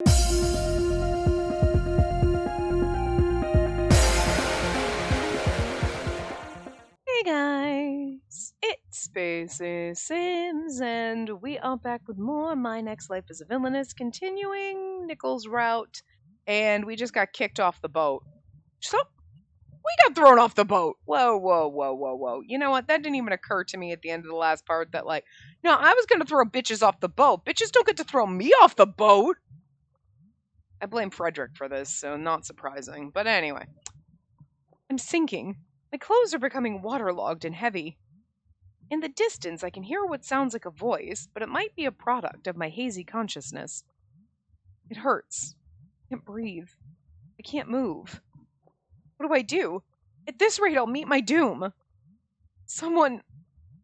Hey guys, it's Spacey Sims, and we are back with more My Next Life as a Villainess, continuing Nichols' route, and we just got kicked off the boat. So, we got thrown off the boat! Whoa, whoa, whoa, whoa, whoa. You know what? That didn't even occur to me at the end of the last part that, like, no, I was gonna throw bitches off the boat. Bitches don't get to throw me off the boat! I blame Frederick for this, so not surprising. But anyway, I'm sinking. My clothes are becoming waterlogged and heavy. In the distance, I can hear what sounds like a voice, but it might be a product of my hazy consciousness. It hurts. I can't breathe. I can't move. What do I do? At this rate, I'll meet my doom. Someone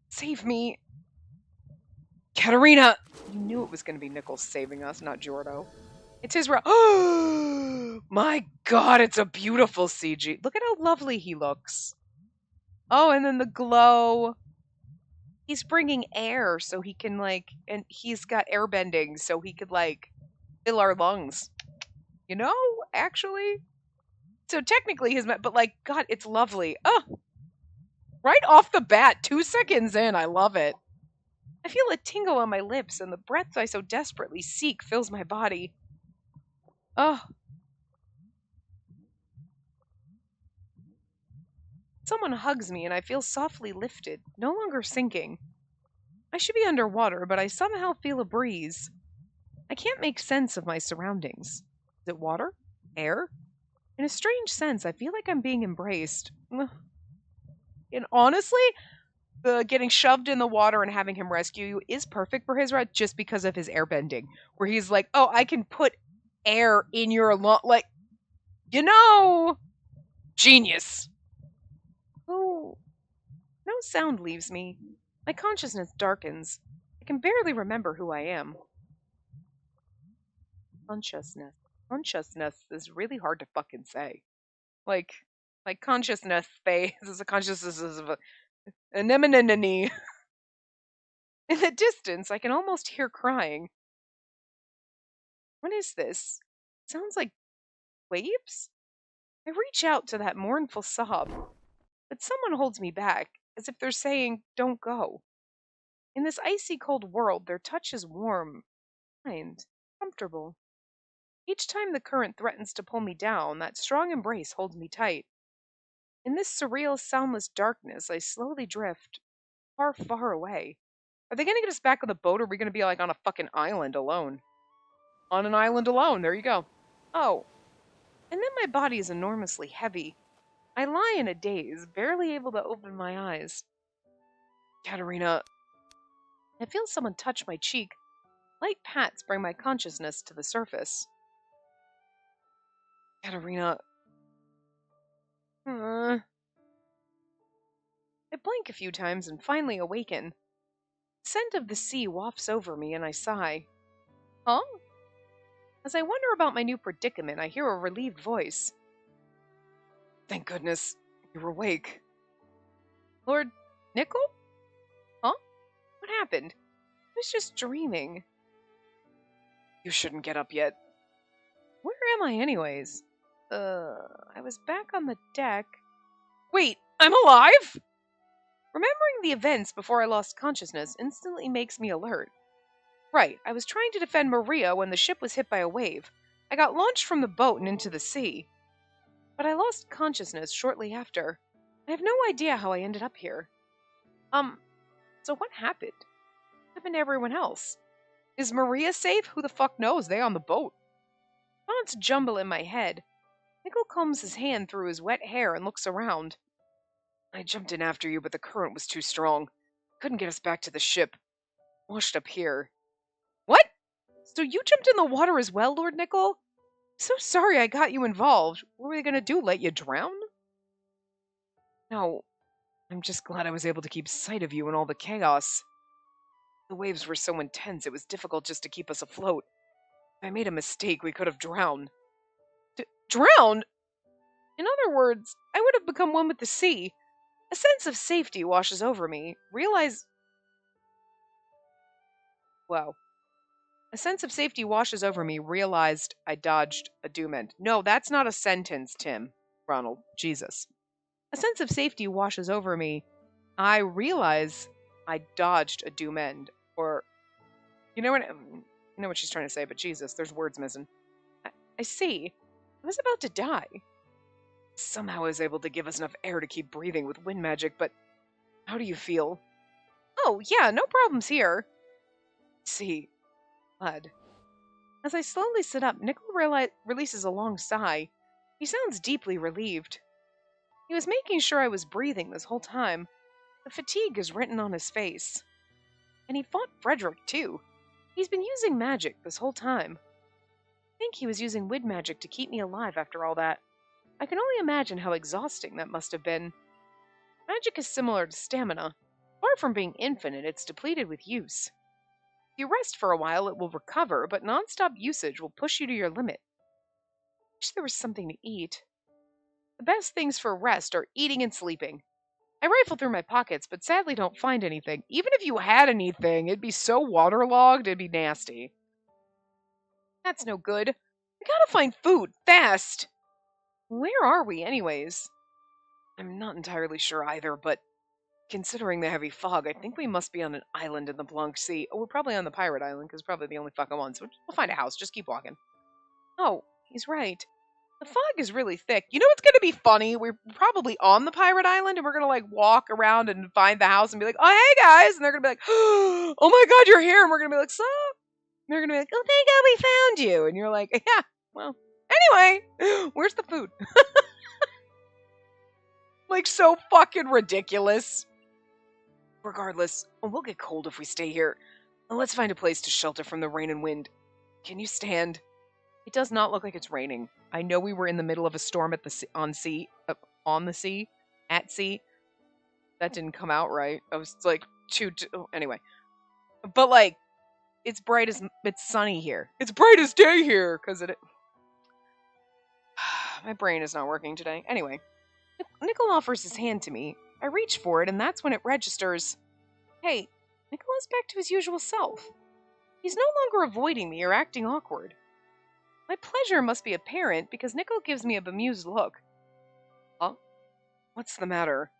save me. Katerina! You knew it was going to be Nichols saving us, not Jordo. It's his route. Oh, my God, it's a beautiful CG. Look at how lovely he looks. Oh, and then the glow. He's bringing air so he can, like, and he's got air bending so he could, like, fill our lungs. You know, actually. So technically but, like, God, it's lovely. Oh, right off the bat, 2 seconds in, I love it. I feel a tingle on my lips, and the breath I so desperately seek fills my body. Oh. Someone hugs me, and I feel softly lifted, no longer sinking. I should be underwater, but I somehow feel a breeze. I can't make sense of my surroundings. Is it water? Air? In a strange sense, I feel like I'm being embraced. And honestly, the getting shoved in the water and having him rescue you is perfect for his route just because of his airbending. Where he's like, oh, I can put air in your lung. Like, you know, genius. Oh, no sound leaves me. My consciousness darkens. I can barely remember who I am. Consciousness is really hard to fucking say. Like consciousness phase is a consciousness of a anemone. In the distance, I can almost hear crying. What is this? Sounds like waves? I reach out to that mournful sob, but someone holds me back, as if they're saying, don't go. In this icy cold world, their touch is warm, kind, comfortable. Each time the current threatens to pull me down, that strong embrace holds me tight. In this surreal, soundless darkness, I slowly drift, far, far away. Are they gonna get us back on the boat, or are we gonna be, like, on a fucking island alone? On an island alone, there you go. Oh. And then my body is enormously heavy. I lie in a daze, barely able to open my eyes. Katerina. I feel someone touch my cheek. Light pats bring my consciousness to the surface. Katerina. I blink a few times and finally awaken. The scent of the sea wafts over me and I sigh. Huh? As I wonder about my new predicament, I hear a relieved voice. Thank goodness, you're awake. Lord Nickel? Huh? What happened? I was just dreaming. You shouldn't get up yet. Where am I anyways? I was back on the deck. Wait, I'm alive? Remembering the events before I lost consciousness instantly makes me alert. Right, I was trying to defend Maria when the ship was hit by a wave. I got launched from the boat and into the sea. But I lost consciousness shortly after. I have no idea how I ended up here. So what happened? What happened to everyone else? Is Maria safe? Who the fuck knows? They on the boat. Thoughts jumble in my head. Nickel combs his hand through his wet hair and looks around. I jumped in after you, but the current was too strong. Couldn't get us back to the ship. Washed up here. What? So you jumped in the water as well, Lord Nickel? So sorry I got you involved. What were they gonna do, let you drown? No, I'm just glad I was able to keep sight of you in all the chaos. The waves were so intense, it was difficult just to keep us afloat. If I made a mistake, we could have drowned. Drowned? In other words, I would have become one with the sea. A sense of safety washes over me. A A sense of safety washes over me, realized I dodged a doom end. No, that's not a sentence, Tim. Ronald, Jesus. A sense of safety washes over me. I realize I dodged a doom end. Or, you know what she's trying to say, but Jesus, there's words missing. I see. I was about to die. Somehow I was able to give us enough air to keep breathing with wind magic, but how do you feel? Oh, yeah, no problems here. See, Bud. As I slowly sit up, Nickel releases a long sigh. He sounds deeply relieved. He was making sure I was breathing this whole time. The fatigue is written on his face. And he fought Frederick, too. He's been using magic this whole time. I think he was using wind magic to keep me alive after all that. I can only imagine how exhausting that must have been. Magic is similar to stamina. Far from being infinite, it's depleted with use. If you rest for a while, it will recover, but non-stop usage will push you to your limit. I wish there was something to eat. The best things for rest are eating and sleeping. I rifle through my pockets, but sadly don't find anything. Even if you had anything, it'd be so waterlogged, it'd be nasty. That's no good. We gotta find food, fast! Where are we, anyways? I'm not entirely sure either, but considering the heavy fog, I think we must be on an island in the Blanc Sea. Oh, we're probably on the pirate island, because probably the only fucking one, so we'll find a house. Just keep walking. Oh, he's right. The fog is really thick. You know what's gonna be funny? We're probably on the pirate island, and we're gonna, like, walk around and find the house and be like, oh, hey, guys! And they're gonna be like, oh my god, you're here! And we're gonna be like, so? And they're gonna be like, oh, thank god we found you! And you're like, yeah, well, anyway, where's the food? Like, so fucking ridiculous. Regardless, we'll get cold if we stay here. Let's find a place to shelter from the rain and wind. Can you stand? It does not look like it's raining. I know we were in the middle of a storm at the on the sea. That didn't come out right. I was like, anyway. But like, it's sunny here. It's bright as day here, because my brain is not working today. Anyway, Nickel offers his hand to me. I reach for it, and that's when it registers. Hey, Nickel is back to his usual self. He's no longer avoiding me or acting awkward. My pleasure must be apparent because Nickel gives me a bemused look. Huh? What's the matter?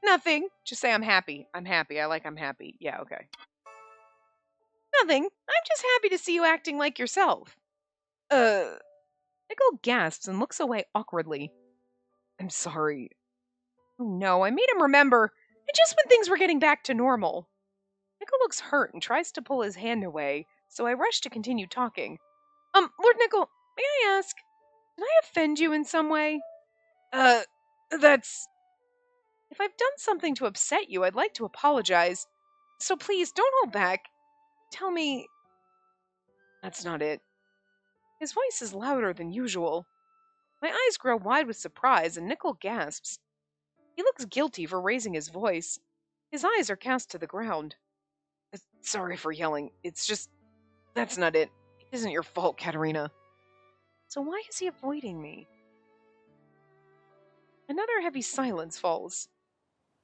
Nothing. Just say I'm happy. I'm happy. I'm happy. Yeah, okay. Nothing. I'm just happy to see you acting like yourself. Nickel gasps and looks away awkwardly. I'm sorry. Oh no, I made him remember. And just when things were getting back to normal. Nickel looks hurt and tries to pull his hand away, so I rush to continue talking. Lord Nickel, may I ask, did I offend you in some way? That's... If I've done something to upset you, I'd like to apologize. So please, don't hold back. Tell me... That's not it. His voice is louder than usual. My eyes grow wide with surprise, and Nickel gasps. He looks guilty for raising his voice. His eyes are cast to the ground. Sorry for yelling. It's just... That's not it. It isn't your fault, Katerina. So why is he avoiding me? Another heavy silence falls.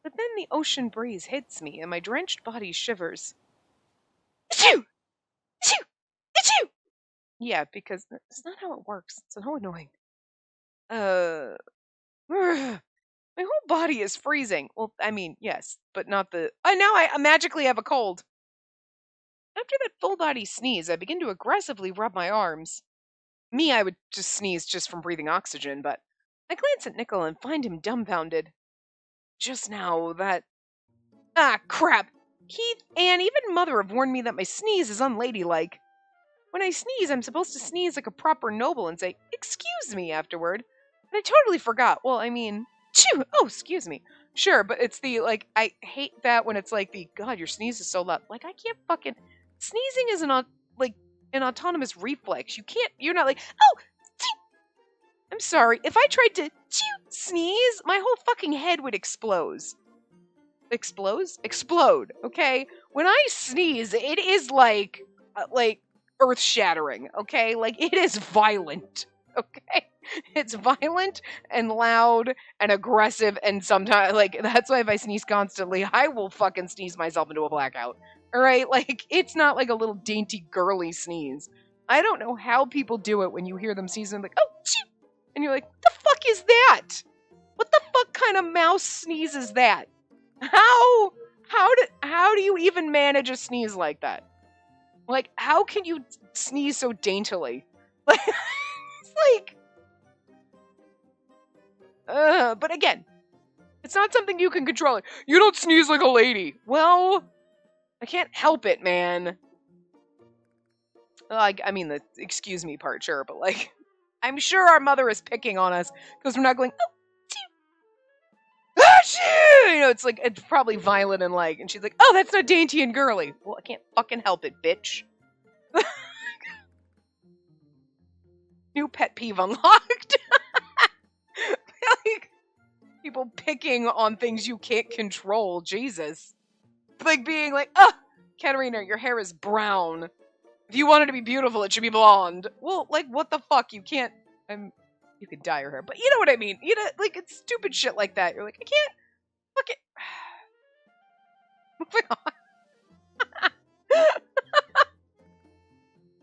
But then the ocean breeze hits me, and my drenched body shivers. Achoo! Achoo! Achoo! Yeah, because that's not how it works. It's so annoying. My whole body is freezing. Well, I mean, yes, but not the... now I magically have a cold. After that full-body sneeze, I begin to aggressively rub my arms. I would just sneeze just from breathing oxygen, but I glance at Nickel and find him dumbfounded. Just now, that... Ah, crap! Keith, Anne, even Mother have warned me that my sneeze is unladylike. When I sneeze, I'm supposed to sneeze like a proper noble and say, excuse me, afterward. But I totally forgot. Well, I mean, chew! Oh, excuse me. Sure, but it's the, like, I hate that when it's like the, God, your sneeze is so loud. Like, I can't fucking... Sneezing is an autonomous reflex. You're not like, oh, I'm sorry. If I tried to sneeze, my whole fucking head would explode. Explode, okay? When I sneeze, it is like earth-shattering, okay? Like, it is violent, okay? It's violent and loud and aggressive, and sometimes, like, that's why if I sneeze constantly, I will fucking sneeze myself into a blackout. All right? Like, it's not like a little dainty, girly sneeze. I don't know how people do it when you hear them sneeze and like, oh, shit. And you're like, what the fuck is that? What the fuck kind of mouse sneeze is that? How do you even manage a sneeze like that? Like, how can you sneeze so daintily? Like, it's like, but again, it's not something you can control. You don't sneeze like a lady. Well, I can't help it, man. Like, I mean, the excuse me part, sure, but like, I'm sure our mother is picking on us because we're not going, oh, you know, it's like, it's probably violent and like, and she's like, oh, that's not dainty and girly. Well, I can't fucking help it, bitch. New pet peeve unlocked. Like, people picking on things you can't control. Jesus. Like being like, oh, Katerina, your hair is brown. If you want it to be beautiful, it should be blonde. Well, like, what the fuck? You can't, you could dye your hair, but you know what I mean. You know, like, it's stupid shit like that. You're like, I can't, fuck it. Moving on.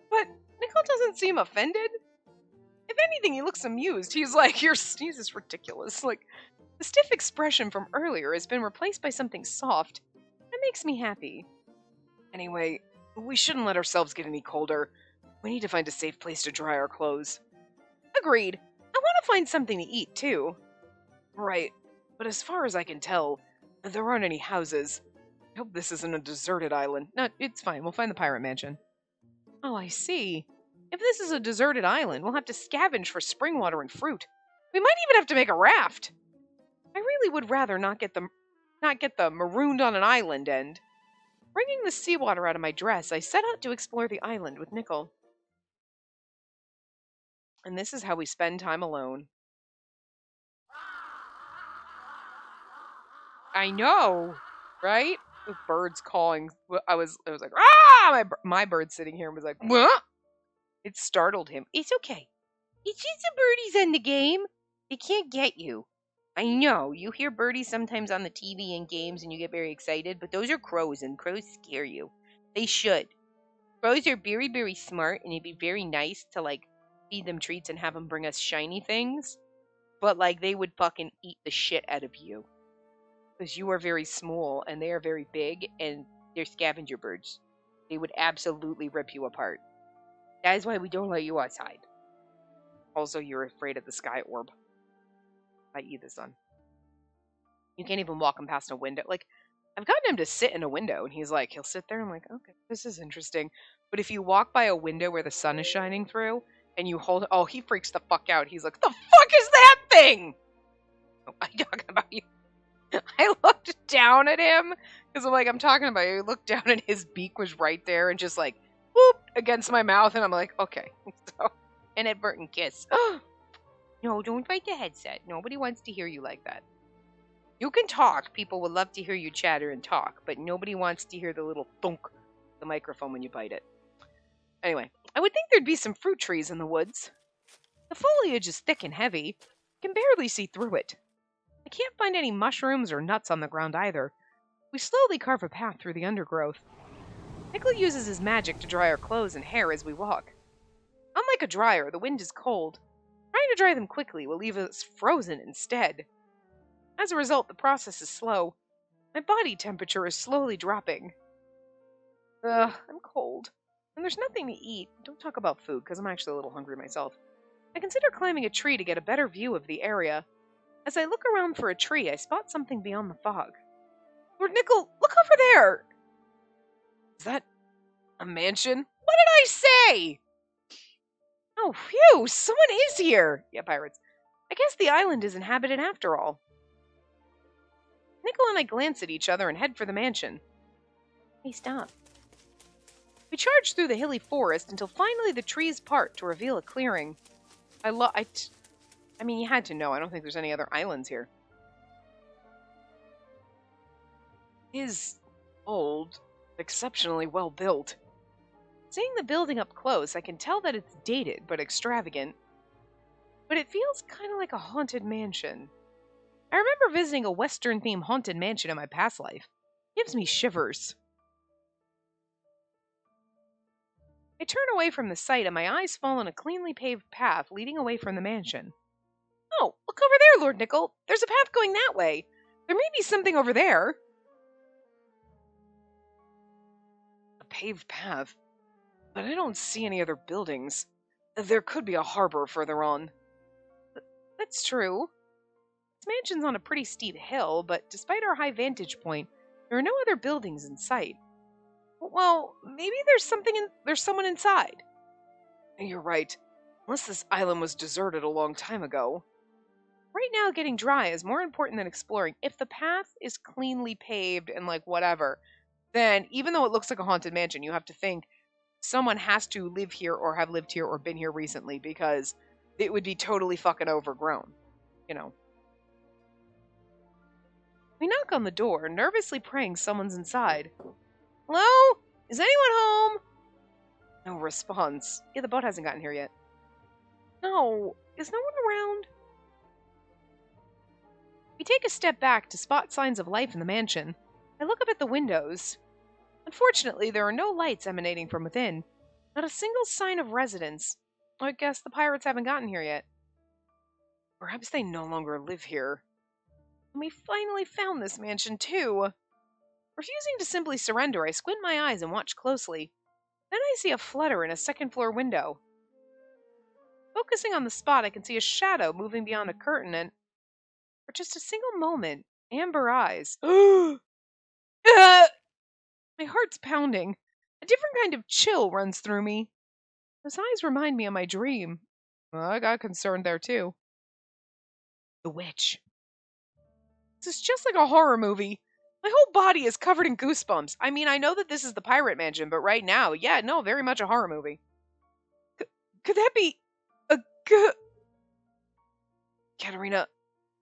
But Nicole doesn't seem offended. If anything, he looks amused. He's like, your sneeze is ridiculous. Like, the stiff expression from earlier has been replaced by something soft. That makes me happy. Anyway, we shouldn't let ourselves get any colder. We need to find a safe place to dry our clothes. Agreed. I want to find something to eat, too. Right, but as far as I can tell, there aren't any houses. I hope this isn't a deserted island. No, it's fine. We'll find the pirate mansion. Oh, I see. If this is a deserted island, we'll have to scavenge for spring water and fruit. We might even have to make a raft. I really would rather not get the marooned on an island end. Bringing the seawater out of my dress, I set out to explore the island with Nickel. And this is how we spend time alone. I know, right? The birds calling. I was like, ah! My bird sitting here was like, what? It startled him. It's okay. It's just the birdies in the game. They can't get you. I know, you hear birdies sometimes on the TV and games and you get very excited, but those are crows and crows scare you. They should. Crows are very, very smart and it'd be very nice to like feed them treats and have them bring us shiny things. But like they would fucking eat the shit out of you. Because you are very small and they are very big and they're scavenger birds. They would absolutely rip you apart. That is why we don't let you outside. Also, you're afraid of the sky orb. I.e. the sun. You can't even walk him past a window. Like, I've gotten him to sit in a window, and he'll sit there, I'm like, okay, this is interesting. But if you walk by a window where the sun is shining through, and you hold, oh, he freaks the fuck out. He's like, the fuck is that thing? Oh, I'm talking about you. I looked down at him, because I'm talking about you. I looked down, and his beak was right there, and just like, whoop, against my mouth, and I'm like, okay. So, inadvertent kiss. No, don't bite the headset. Nobody wants to hear you like that. You can talk. People would love to hear you chatter and talk, but nobody wants to hear the little thunk of the microphone when you bite it. Anyway, I would think there'd be some fruit trees in the woods. The foliage is thick and heavy. I can barely see through it. I can't find any mushrooms or nuts on the ground either. We slowly carve a path through the undergrowth. Nickel uses his magic to dry our clothes and hair as we walk. Unlike a dryer, the wind is cold. Trying to dry them quickly will leave us frozen instead. As a result, the process is slow. My body temperature is slowly dropping. I'm cold. And there's nothing to eat. Don't talk about food, because I'm actually a little hungry myself. I consider climbing a tree to get a better view of the area. As I look around for a tree, I spot something beyond the fog. Lord Nickel, look over there! Is that a mansion? What did I say? Oh, phew! Someone is here! Yeah, pirates. I guess the island is inhabited after all. Nickel and I glance at each other and head for the mansion. Hey, stop. We charge through the hilly forest until finally the trees part to reveal a clearing. I mean, you had to know. I don't think there's any other islands here. It is old, exceptionally well built. Seeing the building up close, I can tell that it's dated but extravagant. But it feels kind of like a haunted mansion. I remember visiting a Western-themed haunted mansion in my past life. It gives me shivers. I turn away from the sight and my eyes fall on a cleanly paved path leading away from the mansion. Oh, look over there, Lord Nickel. There's a path going that way. There may be something over there. A paved path? But I don't see any other buildings. There could be a harbor further on. That's true. This mansion's on a pretty steep hill, but despite our high vantage point, there are no other buildings in sight. Well, maybe there's someone inside. You're right. Unless this island was deserted a long time ago. Right now, getting dry is more important than exploring. If the path is cleanly paved and whatever, then even though it looks like a haunted mansion, you have to think someone has to live here or have lived here or been here recently because it would be totally fucking overgrown. We knock on the door, nervously praying someone's inside. Hello? Is anyone home? No response. Yeah, the boat hasn't gotten here yet. No. Is no one around? We take a step back to spot signs of life in the mansion. I look up at the windows. Unfortunately, there are no lights emanating from within. Not a single sign of residence. I guess the pirates haven't gotten here yet. Perhaps they no longer live here. And we finally found this mansion, too. Refusing to simply surrender, I squint my eyes and watch closely. Then I see a flutter in a second-floor window. Focusing on the spot, I can see a shadow moving beyond a curtain and, for just a single moment, amber eyes. My heart's pounding. A different kind of chill runs through me. Those eyes remind me of my dream. I got concerned there, too. The witch. This is just like a horror movie. My whole body is covered in goosebumps. I mean, I know that this is the pirate mansion, but right now, yeah, no, very much a horror movie. Could that be a Katerina,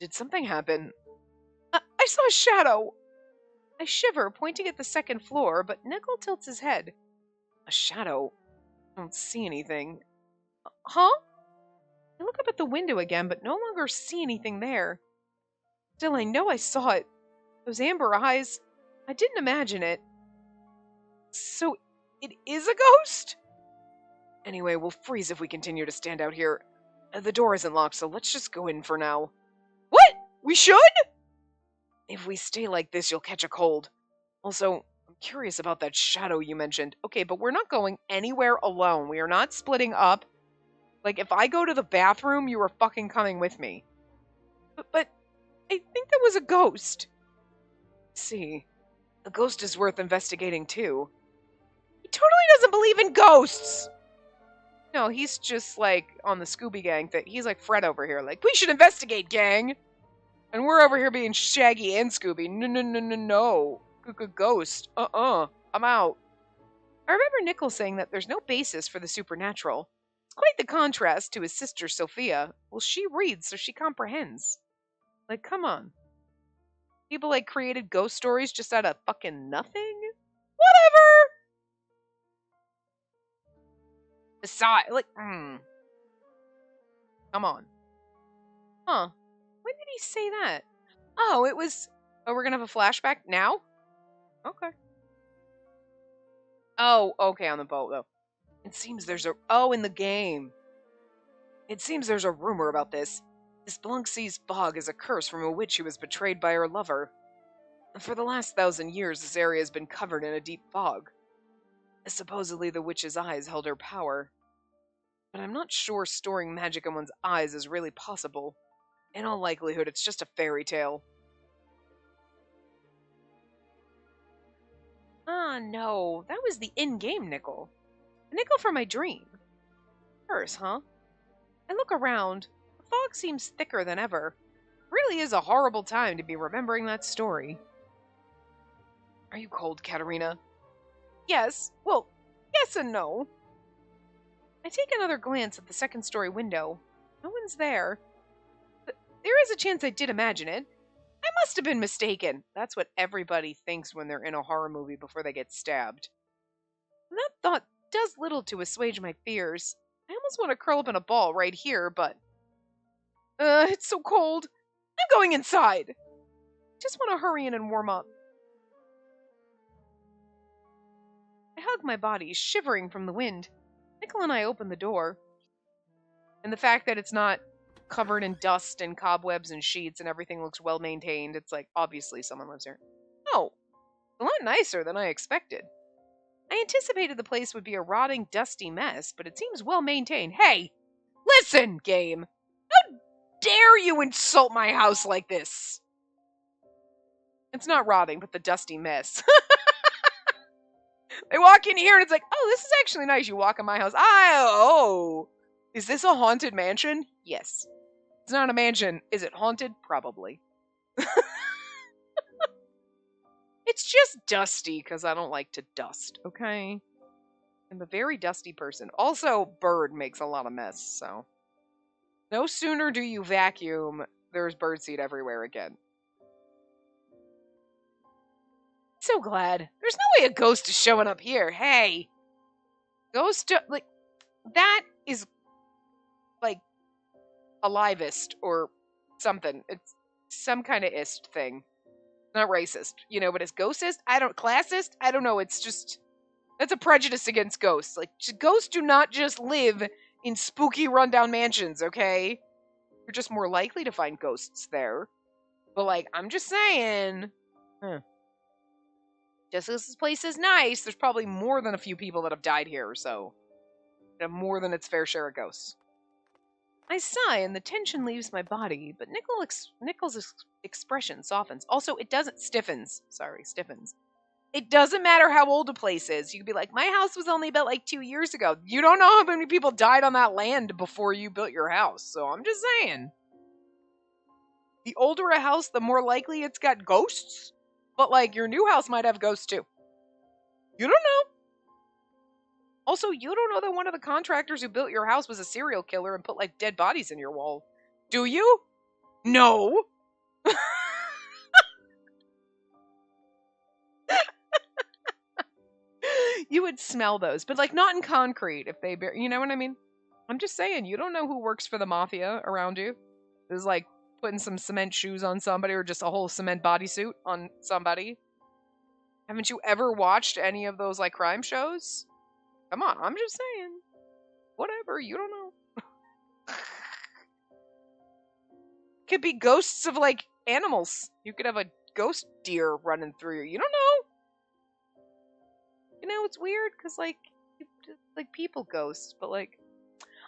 did something happen? I saw a shadow. I shiver, pointing at the second floor, but Nickel tilts his head. A shadow? I don't see anything. Huh? I look up at the window again, but no longer see anything there. Still, I know I saw it. Those amber eyes. I didn't imagine it. So, it is a ghost? Anyway, we'll freeze if we continue to stand out here. The door isn't locked, so let's just go in for now. What? We should? If we stay like this, you'll catch a cold. Also, I'm curious about that shadow you mentioned. Okay, but we're not going anywhere alone. We are not splitting up. If I go to the bathroom, you are fucking coming with me. But I think that was a ghost. See, a ghost is worth investigating too. He totally doesn't believe in ghosts! No, he's just on the Scooby Gang thing. He's like Fred over here, we should investigate, gang! And we're over here being Shaggy and Scooby. No. Ghost. I'm out. I remember Nickel saying that there's no basis for the supernatural. It's quite the contrast to his sister Sophia. Well, she reads, so she comprehends. Come on. People created ghost stories just out of fucking nothing? Whatever! Besides, come on. Huh. When did he say that? Oh, it was... Oh, we're gonna have a flashback now? Okay. Oh, okay, on the boat, though. It seems there's a... Oh, in the game. It seems there's a rumor about this. This Blunksea's bog is a curse from a witch who was betrayed by her lover. For the last 1,000 years, this area has been covered in a deep fog. Supposedly, the witch's eyes held her power. But I'm not sure storing magic in one's eyes is really possible. In all likelihood, it's just a fairy tale. Ah, no. That was the in-game Nickel. The Nickel from my dream. Hers, huh? I look around. The fog seems thicker than ever. It really is a horrible time to be remembering that story. Are you cold, Katerina? Yes. Well, yes and no. I take another glance at the second-story window. No one's there. But there is a chance I did imagine it. I must have been mistaken. That's what everybody thinks when they're in a horror movie before they get stabbed. And that thought does little to assuage my fears. I almost want to curl up in a ball right here, but... it's so cold. I'm going inside. Just want to hurry in and warm up. I hug my body, shivering from the wind. Nickel and I open the door, and the fact that it's not covered in dust and cobwebs and sheets and everything looks well maintained, it's like, obviously someone lives here. Oh, a lot nicer than I expected. I anticipated the place would be a rotting, dusty mess, but it seems well maintained. Hey, listen, game. How dare you insult my house like this? It's not rotting, but the dusty mess. They walk in here and it's like, oh, this is actually nice. You walk in my house. Is this a haunted mansion? Yes. It's not a mansion. Is it haunted? Probably. It's just dusty because I don't like to dust, okay? I'm a very dusty person. Also, bird makes a lot of mess, so. No sooner do you vacuum, there's birdseed everywhere again. So glad. There's no way a ghost is showing up here. Hey. Ghost, like, that is, like, alivist or something. It's some kind of ist thing. Not racist, but it's ghostist? Classist? I don't know. It's just, that's a prejudice against ghosts. Like, ghosts do not just live in spooky rundown mansions, okay? You're just more likely to find ghosts there. But, like, I'm just saying, just as this place is nice, there's probably more than a few people that have died here, so more than its fair share of ghosts. I sigh and the tension leaves my body, but Nichols' expression softens. Also, stiffens. It doesn't matter how old a place is. You could be like, my house was only built like 2 years ago. You don't know how many people died on that land before you built your house, so I'm just saying. The older a house, the more likely it's got ghosts, but like your new house might have ghosts too. You don't know. Also, you don't know that one of the contractors who built your house was a serial killer and put, like, dead bodies in your wall. Do you? No. You would smell those, but, like, not in concrete if they... You know what I mean? I'm just saying, you don't know who works for the mafia around you. There's, like, putting some cement shoes on somebody or just a whole cement bodysuit on somebody. Haven't you ever watched any of those, like, crime shows? Come on, I'm just saying. Whatever, you don't know. Could be ghosts of, like, animals. You could have a ghost deer running through you. You don't know. It's weird, because, like people ghosts, but, like,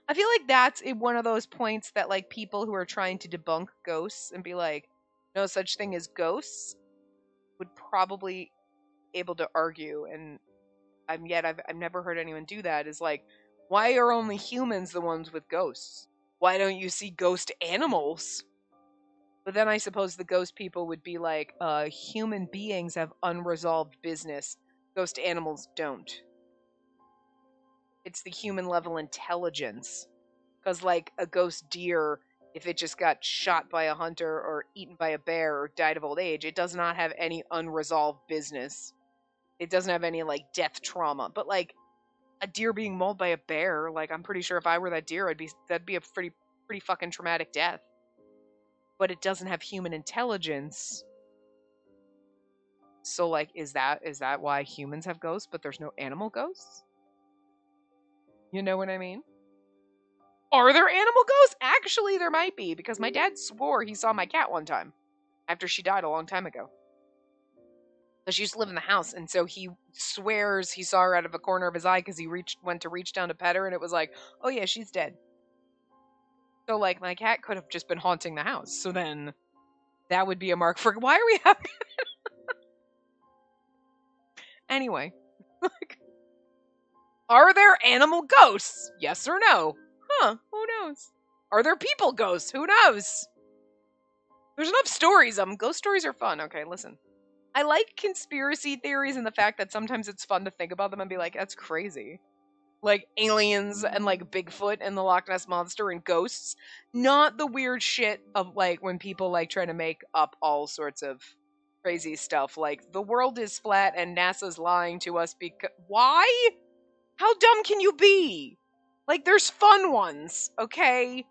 I feel like that's one of those points that, like, people who are trying to debunk ghosts and be like, no such thing as ghosts, would probably able to argue, and I've never heard anyone do that, is like, why are only humans the ones with ghosts? Why don't you see ghost animals? But then I suppose the ghost people would be like, human beings have unresolved business. Ghost animals don't. It's the human level intelligence. Because, like, a ghost deer, if it just got shot by a hunter or eaten by a bear or died of old age, it does not have any unresolved business. It doesn't have any, like, death trauma. But, like, a deer being mauled by a bear, like, I'm pretty sure if I were that deer, that'd be a pretty fucking traumatic death. But it doesn't have human intelligence. So, like, is that why humans have ghosts, but there's no animal ghosts? You know what I mean? Are there animal ghosts? Actually, there might be, because my dad swore he saw my cat one time after she died a long time ago. So she used to live in the house, and so he swears he saw her out of a corner of his eye because he went to reach down to pet her, and it was like, oh yeah, she's dead. So, like, my cat could have just been haunting the house. So then that would be a mark for... Why are we having... Anyway. Are there animal ghosts? Yes or no? Huh, who knows? Are there people ghosts? Who knows? There's enough stories of them. Ghost stories are fun. Okay, listen. I like conspiracy theories and the fact that sometimes it's fun to think about them and be like, that's crazy. Like aliens and like Bigfoot and the Loch Ness Monster and ghosts. Not the weird shit of like when people like try to make up all sorts of crazy stuff. Like the world is flat and NASA's lying to us because... Why? How dumb can you be? Like there's fun ones, okay?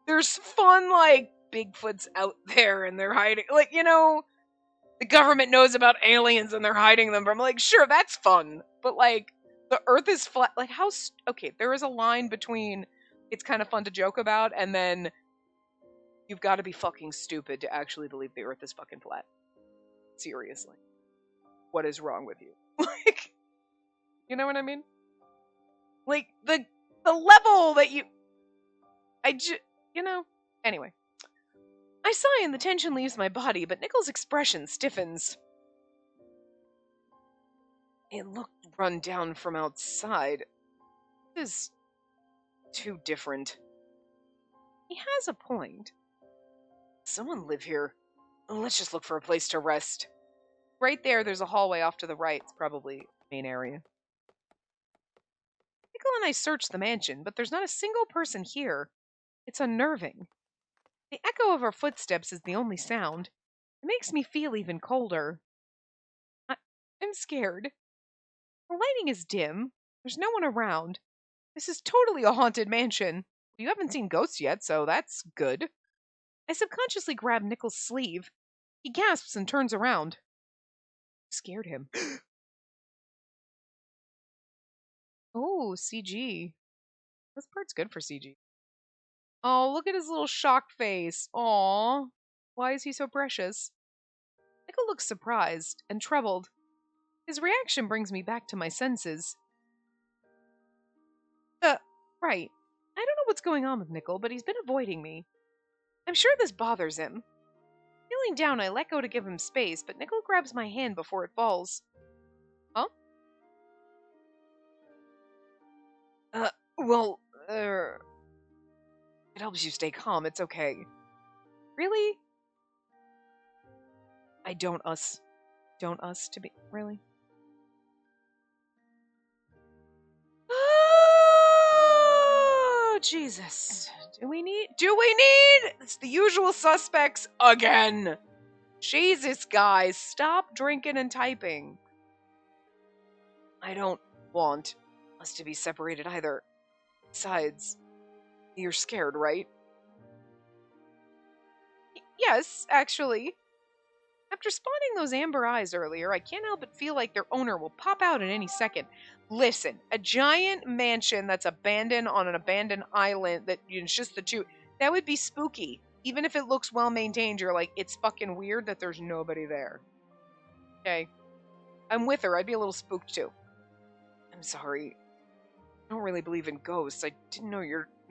There's fun like Bigfoot's out there and they're hiding... Like, the government knows about aliens and they're hiding them. I'm like, sure, that's fun. But like... The earth is flat. Like, okay, there is a line between it's kind of fun to joke about, and then you've got to be fucking stupid to actually believe the earth is fucking flat. Seriously. What is wrong with you? Like, you know what I mean? Like, the level that you know? Anyway. I sigh and the tension leaves my body, but Nichols' expression stiffens. It looked run down from outside. This is too different. He has a point. Someone live here. Let's just look for a place to rest. Right there's a hallway off to the right. It's probably the main area. Nickel and I search the mansion, but there's not a single person here. It's unnerving. The echo of our footsteps is the only sound. It makes me feel even colder. I'm scared. The lighting is dim. There's no one around. This is totally a haunted mansion. You haven't seen ghosts yet, so that's good. I subconsciously grab Nichols' sleeve. He gasps and turns around. Scared him. Oh, CG. This part's good for CG. Oh, look at his little shocked face. Aw. Why is he so precious? Nickel looks surprised and troubled. His reaction brings me back to my senses. Right. I don't know what's going on with Nickel, but he's been avoiding me. I'm sure this bothers him. Kneeling down, I let go to give him space, but Nickel grabs my hand before it falls. Huh? Well, it helps you stay calm. It's okay. Really? I don't us to be. Really? Oh, Jesus. Do we need? It's the usual suspects again. Jesus, guys. Stop drinking and typing. I don't want us to be separated either. Besides, you're scared, right? Yes, actually. After spotting those amber eyes earlier, I can't help but feel like their owner will pop out at any second. Listen, a giant mansion that's abandoned on an abandoned island that it's just the two, that would be spooky. Even if it looks well maintained, you're like, it's fucking weird that there's nobody there. Okay. I'm with her. I'd be a little spooked too. I'm sorry. I don't really believe in ghosts. I didn't know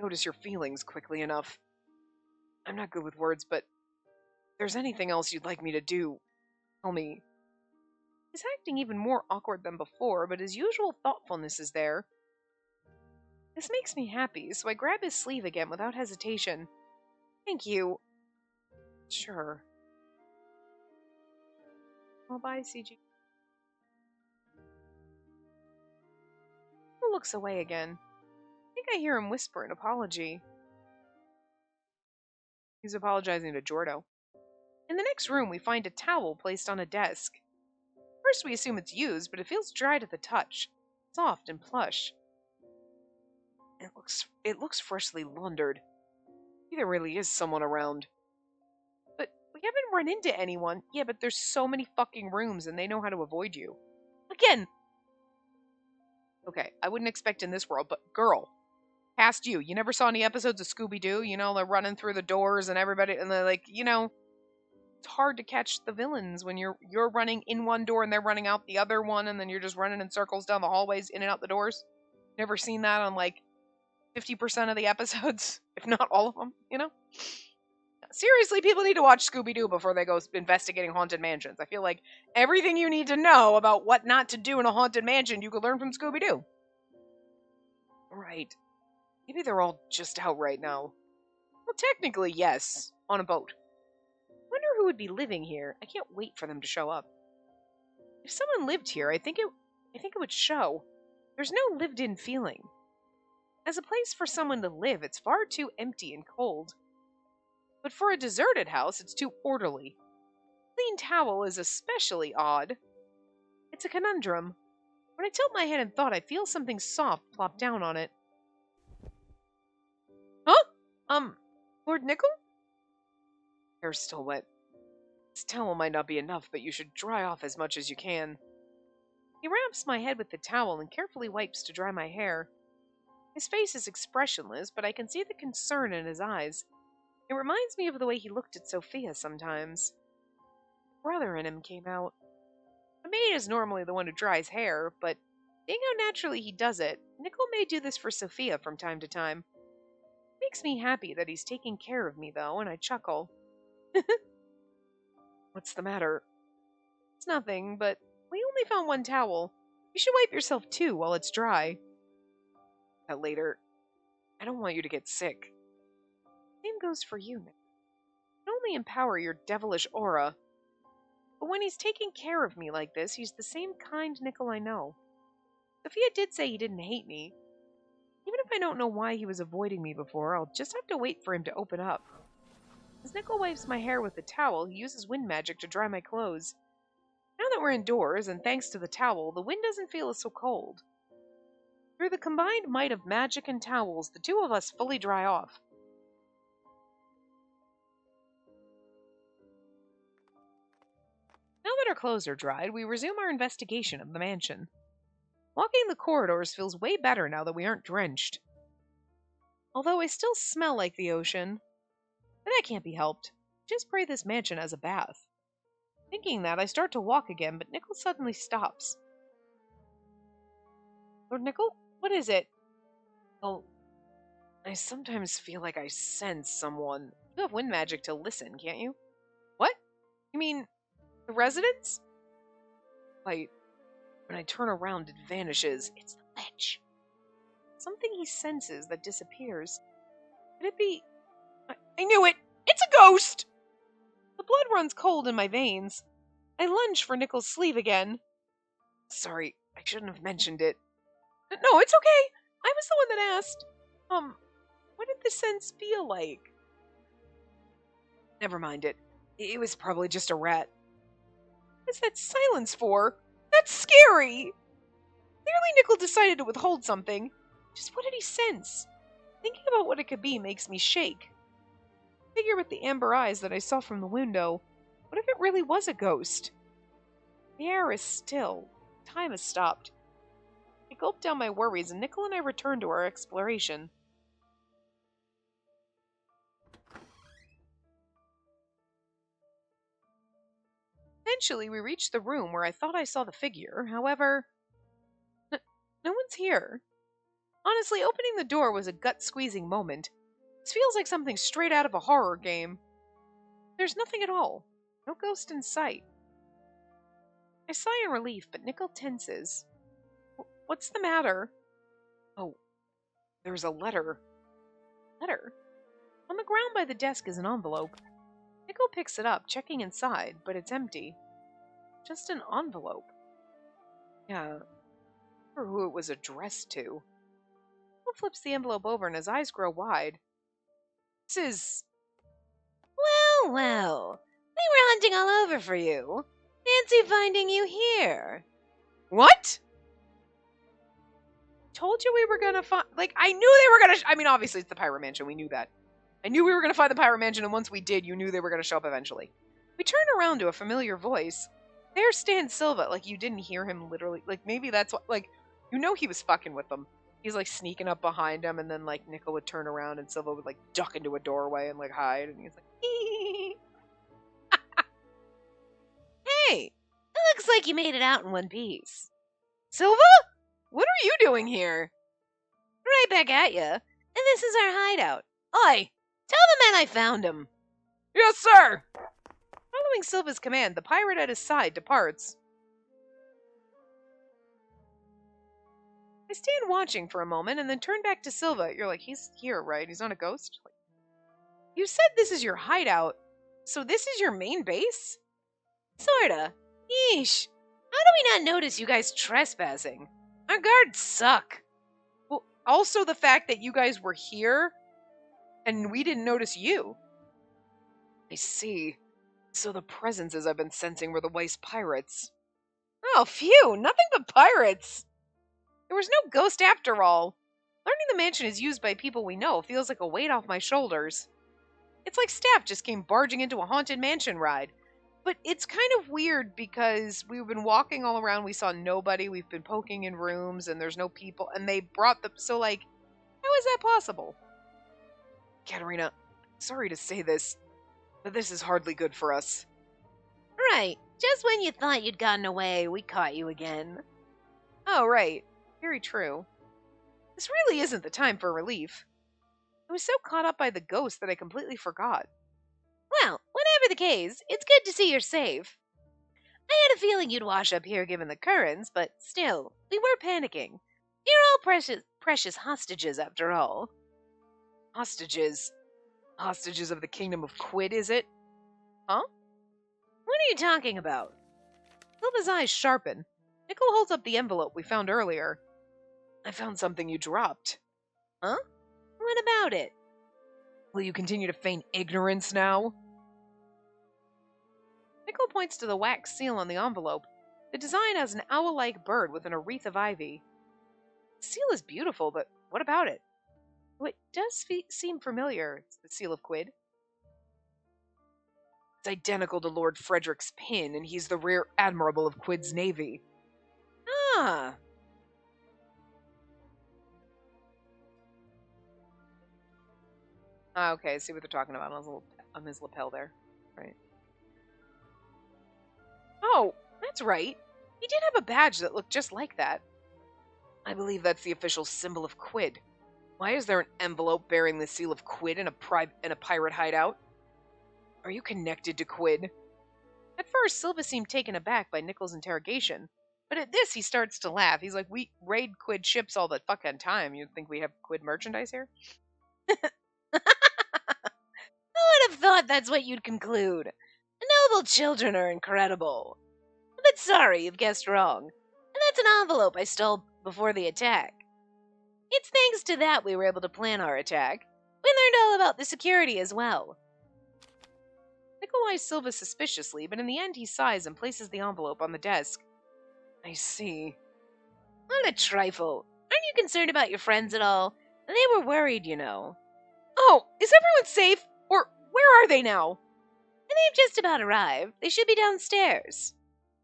notice your feelings quickly enough. I'm not good with words, but if there's anything else you'd like me to do, tell me. He's acting even more awkward than before, but his usual thoughtfulness is there. This makes me happy, so I grab his sleeve again without hesitation. Thank you. Sure. Well, bye, CG. He looks away again. I think I hear him whisper an apology. He's apologizing to Jordo. In the next room, we find a towel placed on a desk. First, we assume it's used, but it feels dry to the touch, soft and plush. It looks freshly laundered. Maybe there really is someone around. But we haven't run into anyone. Yeah, but there's so many fucking rooms, and they know how to avoid you. Again. Okay, I wouldn't expect in this world, but girl, past you. You never saw any episodes of Scooby-Doo? You know, they're running through the doors and everybody, and they're like, you know, it's hard to catch the villains when you're running in one door and they're running out the other one, and then you're just running in circles down the hallways, in and out the doors. Never seen that on like 50% of the episodes, if not all of them, you know? Seriously, people need to watch Scooby-Doo before they go investigating haunted mansions. I feel like everything you need to know about what not to do in a haunted mansion, you could learn from Scooby-Doo. Right. Maybe they're all just out right now. Well, technically, yes. On a boat. Wonder who would be living here. I can't wait for them to show up. If someone lived here, I think it would show. There's no lived-in feeling. As a place for someone to live, it's far too empty and cold. But for a deserted house, it's too orderly. Clean towel is especially odd. It's a conundrum. When I tilt my head in thought, I feel something soft plop down on it. Huh? Lord Nickel? Hair's still wet. This towel might not be enough, but you should dry off as much as you can. He wraps my head with the towel and carefully wipes to dry my hair. His face is expressionless, but I can see the concern in his eyes. It reminds me of the way he looked at Sophia sometimes. Brother in him came out. The maid is normally the one who dries hair, but seeing how naturally he does it, Nickel may do this for Sophia from time to time. Makes me happy that he's taking care of me, though, and I chuckle. What's the matter? It's nothing, but we only found one towel. You should wipe yourself too while it's dry. That later. I don't want you to get sick. Same goes for you, Nick. I can only empower your devilish aura. But when he's taking care of me like this, he's the same kind Nickel I know. Sophia did say he didn't hate me. Even if I don't know why he was avoiding me before, I'll just have to wait for him to open up. As Nickel wipes my hair with the towel, he uses wind magic to dry my clothes. Now that we're indoors, and thanks to the towel, the wind doesn't feel so cold. Through the combined might of magic and towels, the two of us fully dry off. Now that our clothes are dried, we resume our investigation of the mansion. Walking the corridors feels way better now that we aren't drenched. Although I still smell like the ocean. But that can't be helped. Just pray this mansion has a bath. Thinking that, I start to walk again, but Nickel suddenly stops. Lord Nickel, what is it? Oh, I sometimes feel like I sense someone. You have wind magic to listen, can't you? What? You mean the residents? Wait. When I turn around, it vanishes. It's the lich. Something he senses that disappears. Could it be... I knew it! It's a ghost! The blood runs cold in my veins. I lunge for Nickel's sleeve again. Sorry, I shouldn't have mentioned it. No, it's okay. I was the one that asked. What did the sense feel like? Never mind it. It was probably just a rat. What's that silence for? That's scary! Clearly Nickel decided to withhold something. Just what did he sense? Thinking about what it could be makes me shake. Figure with the amber eyes that I saw from the window. What if it really was a ghost? The air is still. Time has stopped. I gulp down my worries, and Nickel and I return to our exploration. Eventually, we reach the room where I thought I saw the figure. However, no one's here. Honestly, opening the door was a gut-squeezing moment. This feels like something straight out of a horror game. There's nothing at all. No ghost in sight. I sigh in relief, but Nickel tenses. What's the matter? Oh, there's a letter. Letter? On the ground by the desk is an envelope. Nickel picks it up, checking inside, but it's empty. Just an envelope. Yeah, I wonder who it was addressed to. Nickel flips the envelope over and his eyes grow wide. This is... Well, well. We were hunting all over for you. Fancy finding you here. What? Told you we were gonna find... I knew they were gonna... I mean, obviously it's the Pirate Mansion, we knew that. I knew we were gonna find the Pirate Mansion, and once we did, you knew they were gonna show up eventually. We turned around to a familiar voice. There stands Silva, you didn't hear him literally. Maybe that's what... you know he was fucking with them. He's, sneaking up behind him, and then, Nickel would turn around, and Silva would, duck into a doorway and, hide, and he's like, hee. Hey, it looks like you made it out in one piece. Silva? What are you doing here? Right back at you. And this is our hideout. Oi, tell the men I found him. Yes, sir! Following Silva's command, the pirate at his side departs. I stand watching for a moment and then turn back to Silva. You're like, he's here, right? He's not a ghost? You said this is your hideout, so this is your main base? Sorta. Yeesh. How do we not notice you guys trespassing? Our guards suck. Well, also the fact that you guys were here and we didn't notice you. I see. So the presences I've been sensing were the Weiss pirates. Oh, phew, nothing but pirates. There was no ghost after all. Learning the mansion is used by people we know feels like a weight off my shoulders. It's like staff just came barging into a haunted mansion ride. But it's kind of weird because we've been walking all around. We saw nobody. We've been poking in rooms and there's no people. And they brought them. So, like, how is that possible? Katerina, sorry to say this, but this is hardly good for us. Right. Just when you thought you'd gotten away, we caught you again. Oh, right. Very true. This really isn't the time for relief. I was so caught up by the ghost that I completely forgot. Well, whatever the case, it's good to see you're safe. I had a feeling you'd wash up here given the currents, but still, we were panicking. You're all precious hostages after all. Hostages? Hostages of the kingdom of Quid, is it? Huh? What are you talking about? Silva's eyes sharpen. Nickel holds up the envelope we found earlier. I found something you dropped. Huh? What about it? Will you continue to feign ignorance now? Nickel points to the wax seal on the envelope. The design has an owl-like bird with an wreath of ivy. The seal is beautiful, but what about it? Oh, it does seem familiar. It's the seal of Quid. It's identical to Lord Frederick's pin, and he's the rear admiral of Quid's navy. Ah. Okay, I see what they're talking about on his lapel there. Right. Oh, that's right. He did have a badge that looked just like that. I believe that's the official symbol of Quid. Why is there an envelope bearing the seal of Quid in a pirate hideout? Are you connected to Quid? At first, Silva seemed taken aback by Nickel's interrogation, but at this he starts to laugh. He's like, we raid Quid ships all the fucking time. You'd think we have Quid merchandise here? I would have thought that's what you'd conclude. The noble children are incredible. But sorry, you've guessed wrong. And that's an envelope I stole before the attack. It's thanks to that we were able to plan our attack. We learned all about the security as well. Nickel eyes Silva suspiciously, but in the end he sighs and places the envelope on the desk. I see. What a trifle. Aren't you concerned about your friends at all? They were worried, you know. Oh, is everyone safe? Or where are they now? And they've just about arrived. They should be downstairs.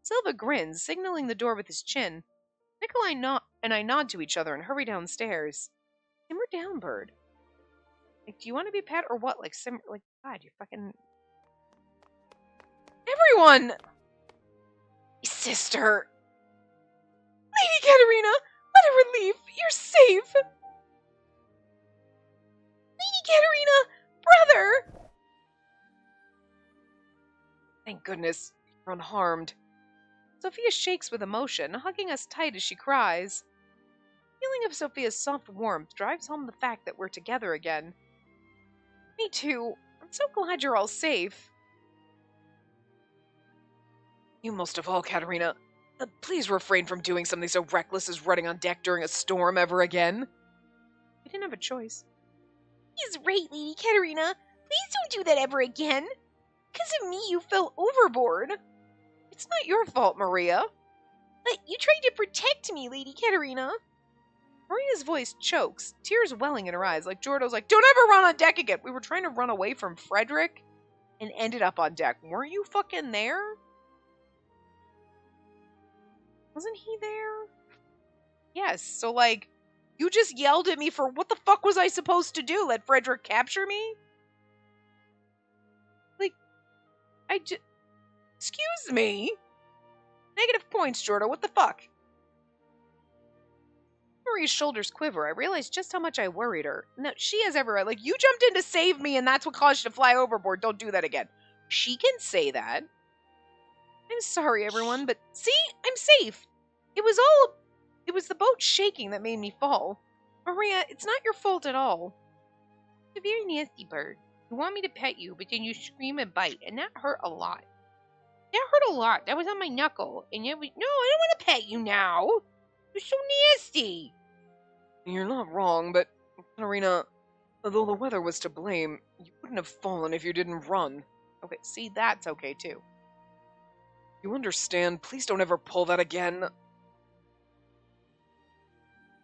Silva grins, signaling the door with his chin. Nickel and I nod to each other and hurry downstairs. Simmer down, bird. Like, do you want to be pet or what? Like, simmer, like, God, you fucking... Everyone! Sister! Lady Katerina! What a relief! You're safe! Lady Katerina! Brother! Thank goodness, you're unharmed. Sophia shakes with emotion, hugging us tight as she cries. The feeling of Sophia's soft warmth drives home the fact that we're together again. Me too. I'm so glad you're all safe. You most of all, Katerina. Please refrain from doing something so reckless as running on deck during a storm ever again. We didn't have a choice. He's right, Lady Katerina. Please don't do that ever again. Because of me, you fell overboard. It's not your fault, Maria. But you tried to protect me, Lady Katerina. Maria's voice chokes, tears welling in her eyes, like Jordo's like, don't ever run on deck again. We were trying to run away from Frederick and ended up on deck. Weren't you fucking there? Wasn't he there? Yes, so like, you just yelled at me for what the fuck was I supposed to do? Let Frederick capture me? Like, excuse me? Negative points, Jordo, what the fuck? Maria's shoulders quiver. I realized just how much I worried her. No, she has every right. Like, you jumped in to save me and that's what caused you to fly overboard. Don't do that again. She can say that. I'm sorry, everyone, but see? I'm safe. It was the boat shaking that made me fall. Maria, it's not your fault at all. You're a very nasty bird. You want me to pet you, but then you scream and bite, and that hurt a lot. That hurt a lot. That was on my knuckle, and it was... No, I don't want to pet you now. You're so nasty. You're not wrong, but, Katerina, although the weather was to blame, you wouldn't have fallen if you didn't run. Okay, see, that's okay, too. You understand? Please don't ever pull that again.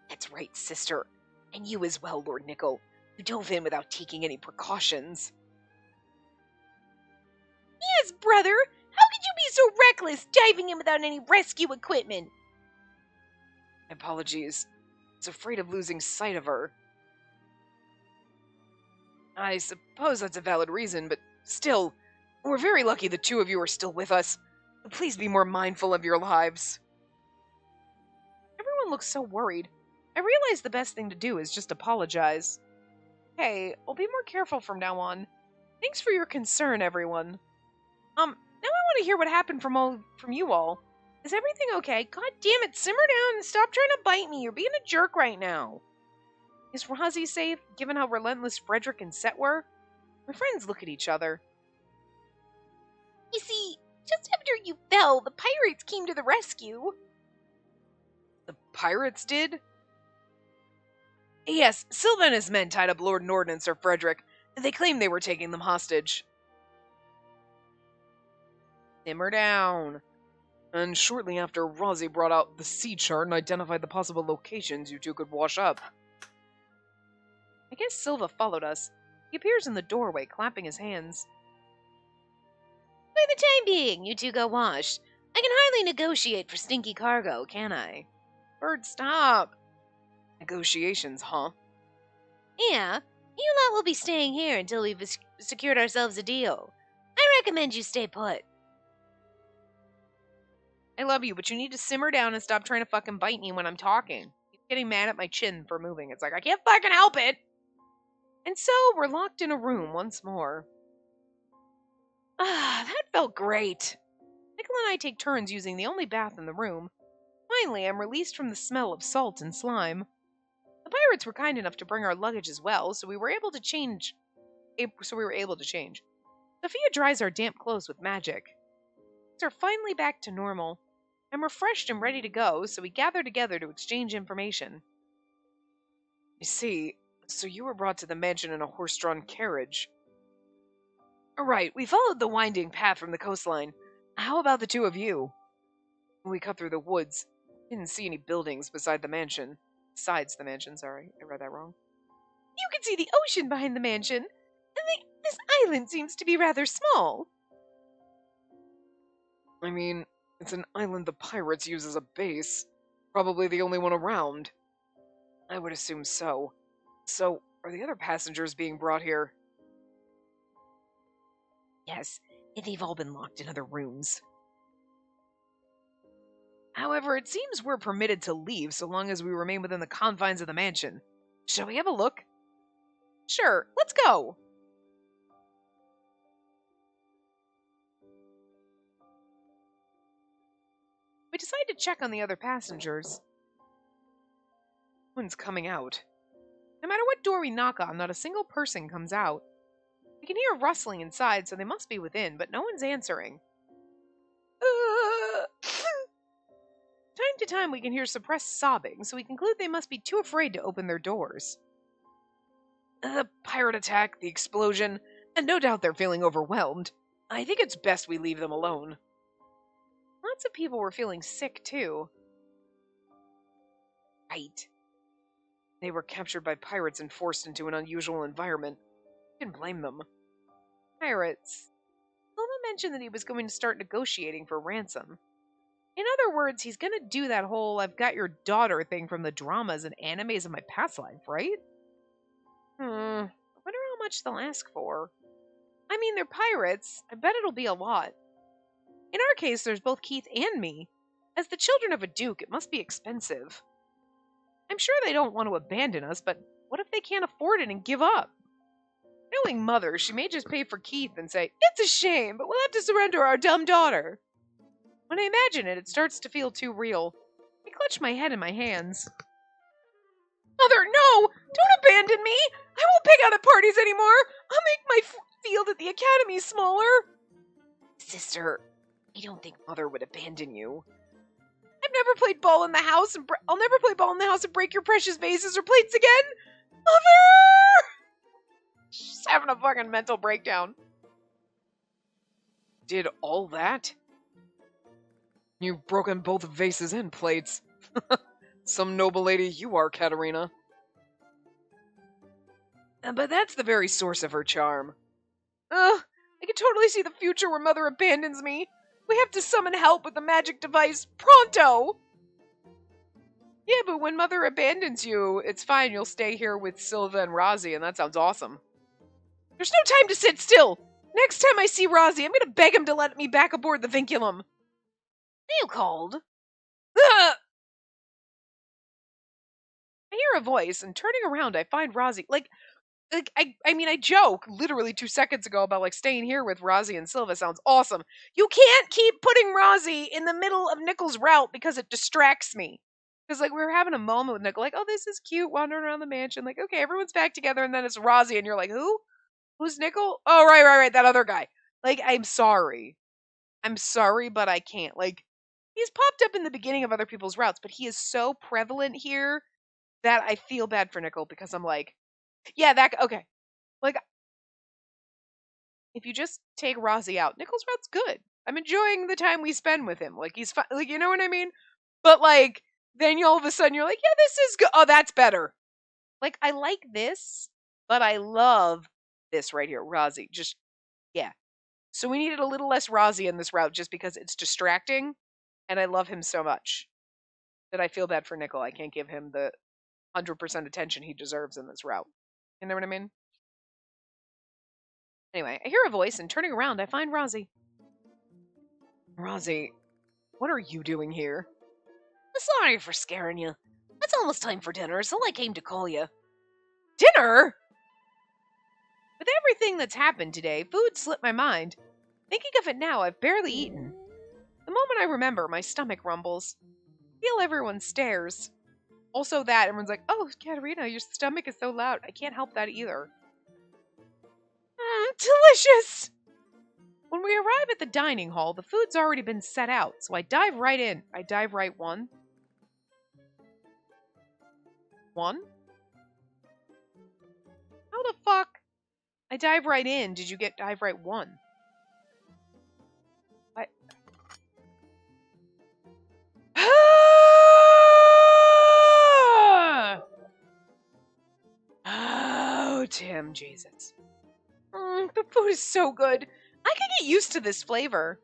That's right, sister. And you as well, Lord Nickel. You dove in without taking any precautions. Yes, brother! How you so reckless, diving in without any rescue equipment? Apologies. I was afraid of losing sight of her. I suppose that's a valid reason, but still, we're very lucky the two of you are still with us. Please be more mindful of your lives. Everyone looks so worried. I realize the best thing to do is just apologize. Hey, I'll be more careful from now on. Thanks for your concern, everyone. Now I want to hear what happened from you all. Is everything okay? God damn it, simmer down and stop trying to bite me. You're being a jerk right now. Is Rozzy safe, given how relentless Frederick and Set were? My friends look at each other. You see, just after you fell, the pirates came to the rescue. The pirates did? Yes, Silva and his men tied up Lord Norden and Sir Frederick. They claimed they were taking them hostage. Simmer down. And shortly after, Rozzy brought out the sea chart and identified the possible locations you two could wash up. I guess Silva followed us. He appears in the doorway, clapping his hands. For the time being, you two go wash. I can hardly negotiate for stinky cargo, can I? Bird, stop. Negotiations, huh? Yeah, you lot will be staying here until we've secured ourselves a deal. I recommend you stay put. I love you, but you need to simmer down and stop trying to fucking bite me when I'm talking. He's getting mad at my chin for moving. It's like, I can't fucking help it! And so, we're locked in a room once more. That felt great. Nicola and I take turns using the only bath in the room. Finally, I'm released from the smell of salt and slime. The pirates were kind enough to bring our luggage as well, so we were able to change. Sophia dries our damp clothes with magic. Things are finally back to normal. I'm refreshed and ready to go, so we gather together to exchange information. I see. So you were brought to the mansion in a horse-drawn carriage. Right, we followed the winding path from the coastline. How about the two of you? When we cut through the woods, didn't see any buildings beside the mansion. Besides the mansion, sorry, I read that wrong. You can see the ocean behind the mansion, and this island seems to be rather small. I mean, it's an island the pirates use as a base. Probably the only one around. I would assume so. So, are the other passengers being brought here? Yes, they've all been locked in other rooms. However, it seems we're permitted to leave so long as we remain within the confines of the mansion. Shall we have a look? Sure, let's go! We decide to check on the other passengers. No one's coming out. No matter what door we knock on, not a single person comes out. We can hear rustling inside, so they must be within, but no one's answering. Time to time, we can hear suppressed sobbing, so we conclude they must be too afraid to open their doors. The pirate attack, the explosion, and no doubt they're feeling overwhelmed. I think it's best we leave them alone. Lots of people were feeling sick, too. Right. They were captured by pirates and forced into an unusual environment. You can blame them. Pirates. Silva mentioned that he was going to start negotiating for ransom. In other words, he's gonna do that whole I've got your daughter thing from the dramas and animes of my past life, right? I wonder how much they'll ask for. I mean, they're pirates. I bet it'll be a lot. In our case, there's both Keith and me. As the children of a duke, it must be expensive. I'm sure they don't want to abandon us, but what if they can't afford it and give up? Knowing Mother, she may just pay for Keith and say, it's a shame, but we'll have to surrender our dumb daughter. When I imagine it, it starts to feel too real. I clutch my head in my hands. Mother, no! Don't abandon me! I won't pick out at parties anymore! I'll make my field at the academy smaller! Sister, I don't think Mother would abandon you. I've never played ball in the house, and I'll never play ball in the house and break your precious vases or plates again! Mother! She's having a fucking mental breakdown. Did all that? You've broken both vases and plates. Some noble lady you are, Katerina. But that's the very source of her charm. I can totally see the future where Mother abandons me. We have to summon help with the magic device pronto! Yeah, but when Mother abandons you, it's fine. You'll stay here with Silva and Rozzy, and that sounds awesome. There's no time to sit still! Next time I see Rozzy, I'm gonna beg him to let me back aboard the vinculum. Are you cold? I hear a voice, and turning around, I find Rozzy. I joke literally 2 seconds ago about staying here with Rozzy and Silva sounds awesome. You can't keep putting Rozzy in the middle of Nickel's route because it distracts me. Because we were having a moment with Nickel, oh, this is cute, wandering around the mansion. Okay, everyone's back together, and then it's Rozzy, and you're like, who? Who's Nickel? Oh, right, that other guy. I'm sorry. I'm sorry, but I can't. He's popped up in the beginning of other people's routes, but he is so prevalent here that I feel bad for Nickel because I'm yeah, okay. If you just take Rozzy out, Nickel's route's good. I'm enjoying the time we spend with him. He's fun. You know what I mean? But then all of a sudden you're yeah, this is good. Oh, that's better. I like this, but I love this right here, Rozzy. Just yeah. So we needed a little less Rozzy in this route just because it's distracting, and I love him so much that I feel bad for Nickel. I can't give him the 100% attention he deserves in this route. You know what I mean? Anyway, I hear a voice, and turning around, I find Rozzy. Rozzy, what are you doing here? Sorry for scaring you. It's almost time for dinner, so I came to call you. Dinner? With everything that's happened today, food slipped my mind. Thinking of it now, I've barely eaten. The moment I remember, my stomach rumbles. I feel everyone stares. Also that, everyone's like, oh, Katerina, your stomach is so loud. I can't help that either. Delicious! When we arrive at the dining hall, the food's already been set out, so I dive right in. I dive right one. One? How the fuck? I dive right in. Did you get dive right one? I... Oh, Tim, Jesus. The food is so good. I can get used to this flavor.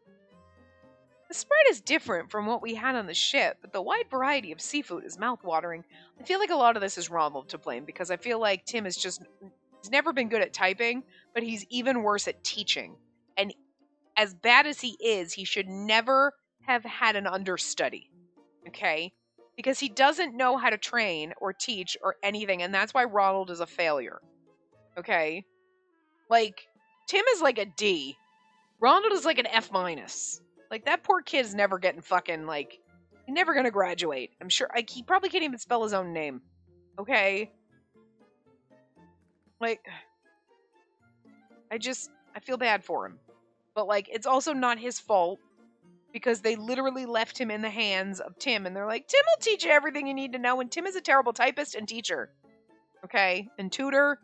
The spread is different from what we had on the ship, but the wide variety of seafood is mouthwatering. I feel like a lot of this is Ronald to blame because I feel like Tim is he's never been good at typing, but he's even worse at teaching. And as bad as he is, he should never have had an understudy. Okay? Because he doesn't know how to train or teach or anything, and that's why Ronald is a failure. Okay? Tim is a D. Ronald is an F-. That poor kid is never getting fucking, he's never gonna graduate. I'm sure, he probably can't even spell his own name. Okay? I feel bad for him. But, it's also not his fault, because they literally left him in the hands of Tim, and they're like, Tim will teach you everything you need to know, and Tim is a terrible typist and teacher. Okay? And tutor,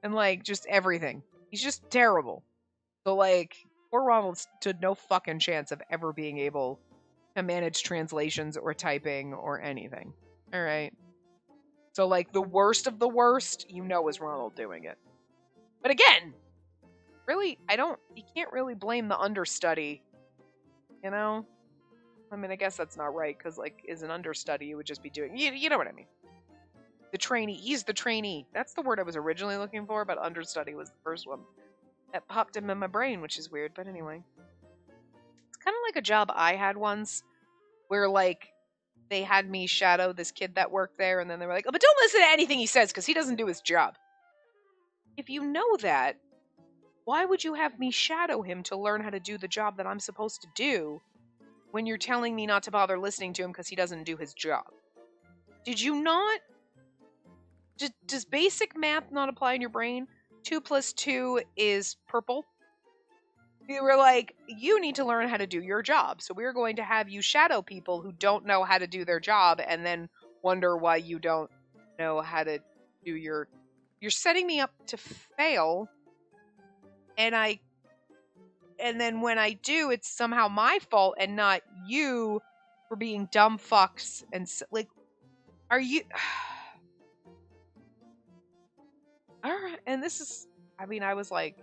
and, just everything. He's just terrible. So, poor Ronald stood no fucking chance of ever being able to manage translations or typing or anything. Alright? So, the worst of the worst, is Ronald doing it. But again, really, you can't really blame the understudy. You know? I mean, I guess that's not right, because, as an understudy, you would just be doing, you know what I mean. The trainee. He's the trainee. That's the word I was originally looking for, but understudy was the first one. That popped him in my brain, which is weird, but anyway. It's kind of like a job I had once, where, they had me shadow this kid that worked there, and then they were like, oh, but don't listen to anything he says, because he doesn't do his job. If you know that, why would you have me shadow him to learn how to do the job that I'm supposed to do, when you're telling me not to bother listening to him because he doesn't do his job? Did you not? Does basic math not apply in your brain? 2 plus 2 is purple. We were like, you need to learn how to do your job. So we're going to have you shadow people who don't know how to do their job and then wonder why you don't know how to do your... You're setting me up to fail. And then when I do, it's somehow my fault and not you for being dumb fucks. And are you... Alright, and this is... I mean, I was like...